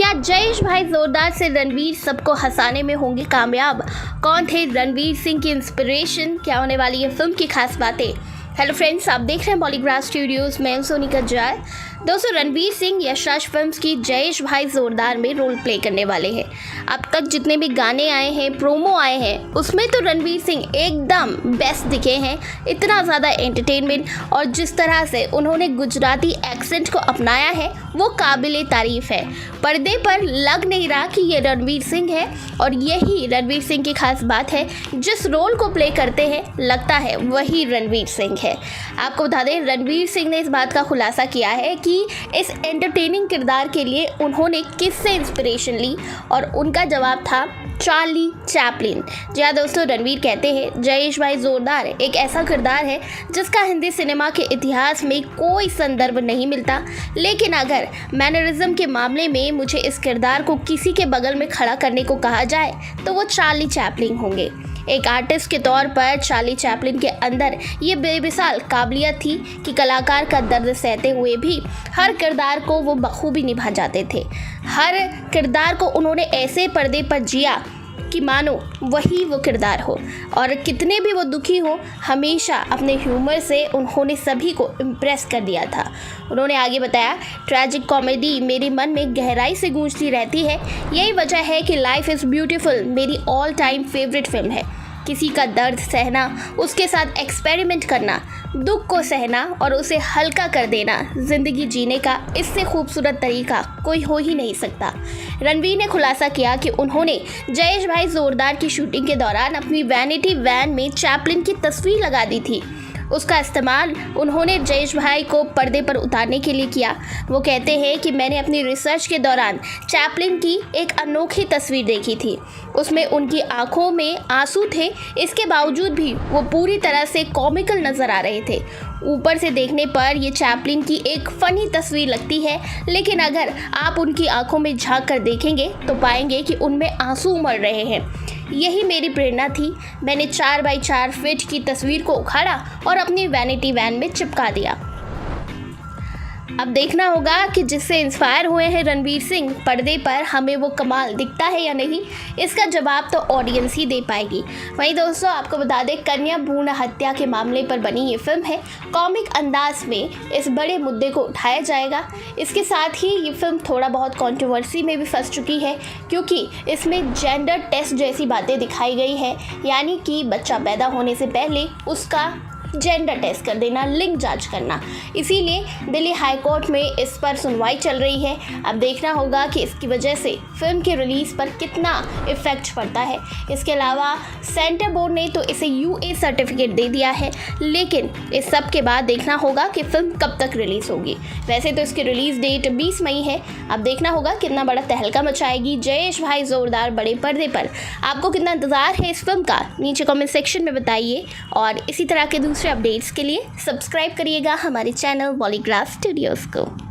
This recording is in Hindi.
क्या जयेश भाई जोरदार से रणवीर सबको हंसाने में होंगे कामयाब? कौन थे रणवीर सिंह की इंस्पिरेशन? क्या होने वाली है फिल्म की खास बातें? हेलो फ्रेंड्स, आप देख रहे हैं बॉलीग्राफ स्टूडियोज में सोनिका जय। दोस्तों, रणवीर सिंह यश फिल्म्स की जयेश भाई जोरदार में रोल प्ले करने वाले हैं। अब तक जितने भी गाने आए हैं, प्रोमो आए हैं, उसमें तो रणवीर सिंह एकदम बेस्ट दिखे हैं। इतना ज़्यादा एंटरटेनमेंट और जिस तरह से उन्होंने गुजराती एक्सेंट को अपनाया है वो काबिले तारीफ़ है। पर्दे पर लग नहीं रहा कि ये रणवीर सिंह है और यही रणवीर सिंह की खास बात है। जिस रोल को प्ले करते हैं लगता है वही रणवीर सिंह है। आपको बता दें, रणवीर सिंह ने इस बात का खुलासा किया है कि इस एंटरटेनिंग किरदार के लिए उन्होंने किससे इंस्पिरेशन ली और उनका जवाब था चार्ली चैपलिन। जी हाँ दोस्तों, रणवीर कहते हैं जयेश भाई जोरदार एक ऐसा किरदार है जिसका हिंदी सिनेमा के इतिहास में कोई संदर्भ नहीं मिलता, लेकिन अगर मैनरिज्म के मामले में मुझे इस किरदार को किसी के बगल में खड़ा करने को कहा जाए तो वो चार्ली चैपलिन होंगे। एक आर्टिस्ट के तौर पर चार्ली चैपलिन के अंदर ये बेमिसाल काबिलियत थी कि कलाकार का दर्द सहते हुए भी हर किरदार को वो बखूबी निभा जाते थे। हर किरदार को उन्होंने ऐसे पर्दे पर जिया कि मानो वही वो किरदार हो, और कितने भी वो दुखी हो हमेशा अपने ह्यूमर से उन्होंने सभी को इम्प्रेस कर दिया था। उन्होंने आगे बताया, ट्रैजिक कॉमेडी मेरे मन में गहराई से गूंजती रहती है। यही वजह है कि लाइफ इज़ ब्यूटीफुल मेरी ऑल टाइम फेवरेट फिल्म है। किसी का दर्द सहना, उसके साथ एक्सपेरिमेंट करना, दुख को सहना और उसे हल्का कर देना ज़िंदगी जीने का इससे खूबसूरत तरीका कोई हो ही नहीं सकता। रणवीर ने खुलासा किया कि उन्होंने जयेश भाई जोरदार की शूटिंग के दौरान अपनी वैनिटी वैन में चैपलिन की तस्वीर लगा दी थी। उसका इस्तेमाल उन्होंने जयेश भाई को पर्दे पर उतारने के लिए किया। वो कहते हैं कि मैंने अपनी रिसर्च के दौरान चैपलिन की एक अनोखी तस्वीर देखी थी। उसमें उनकी आंखों में आंसू थे, इसके बावजूद भी वो पूरी तरह से कॉमिकल नज़र आ रहे थे। ऊपर से देखने पर ये चैपलिन की एक फ़नी तस्वीर लगती है, लेकिन अगर आप उनकी आंखों में झांक कर देखेंगे तो पाएंगे कि उनमें आंसू उमड़ रहे हैं। यही मेरी प्रेरणा थी। मैंने 4x4 फीट की तस्वीर को उखाड़ा और अपनी वैनिटी वैन में चिपका दिया। अब देखना होगा कि जिससे इंस्पायर हुए हैं रणवीर सिंह, पर्दे पर हमें वो कमाल दिखता है या नहीं, इसका जवाब तो ऑडियंस ही दे पाएगी। वहीं दोस्तों, आपको बता दें, कन्या भ्रूण हत्या के मामले पर बनी ये फिल्म है। कॉमिक अंदाज में इस बड़े मुद्दे को उठाया जाएगा। इसके साथ ही ये फिल्म थोड़ा बहुत कंट्रोवर्सी में भी फंस चुकी है, क्योंकि इसमें जेंडर टेस्ट जैसी बातें दिखाई गई है, यानी कि बच्चा पैदा होने से पहले उसका जेंडर टेस्ट कर देना, लिंग जांच करना। इसीलिए दिल्ली हाई कोर्ट में इस पर सुनवाई चल रही है। अब देखना होगा कि इसकी वजह से फिल्म के रिलीज़ पर कितना इफ़ेक्ट पड़ता है। इसके अलावा सेंटर बोर्ड ने तो इसे UA सर्टिफिकेट दे दिया है, लेकिन इस सब के बाद देखना होगा कि फिल्म कब तक रिलीज़ होगी। वैसे तो इसकी रिलीज़ डेट 20 मई है। अब देखना होगा कितना बड़ा तहलका मचाएगी जयेश भाई जोरदार बड़े पर्दे पर। आपको कितना इंतज़ार है इस फिल्म का, नीचे कमेंट सेक्शन में बताइए, और इसी तरह के दूसरे अपडेट्स के लिए सब्सक्राइब करिएगा हमारे चैनल बॉलीग्राफ स्टूडियोज़ को।